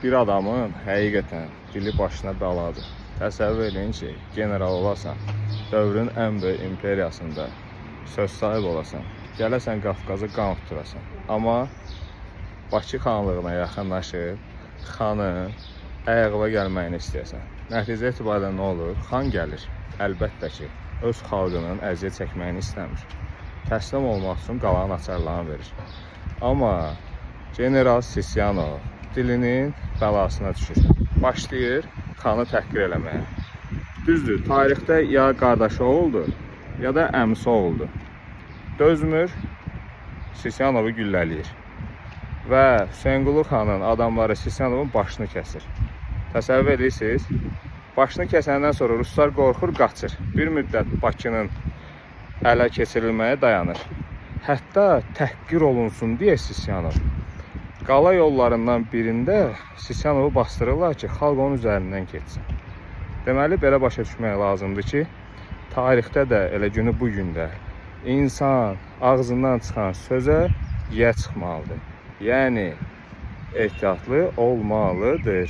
bir adamın həqiqətən dili başına bəladır. Təsəvvür edin ki, general olasan, dövrün ən böyük imperiyasında söz sahibi olasan, gələsən Qafqazı qan tuturasan. Amma Bakı xanlığına yaxınlaşıb, xanın ayaqla gəlməyini istəyəsən. Nəticə etibarilə nə olur? Xan gəlir, əlbəttə ki, öz xalqının əziyyət çəkməyini istəmir. Təslim olmaq üçün qalanın açarlarını verir. Amma General Sisyanov dilinin bəlasına düşür. Başlayır xanı təhqir eləməyə. Düzdür, tarixdə ya qardaşı oldu, ya da əmsi oldu. Dözmür, Sisyanovu güllələyir. Və Hüseynqulu xanın adamları Sisyanovun başını kəsir. Təsəvvür edirsiniz, başını kəsəndən sonra ruslar qorxur, qaçır. Bir müddət Bakının ələ keçirilməyə dayanır. Hətta təhqir olunsun deyə Sisyanov qala yollarından birində Sisyanovu bastırırlar ki, xalq onun üzərindən keçsin. Deməli, belə başa düşmək lazımdır ki, tarixdə də elə günü bu gündə insan ağzından çıxan sözə yə çıxmalıdır. Yəni, ehtiyatlı olmalıdır.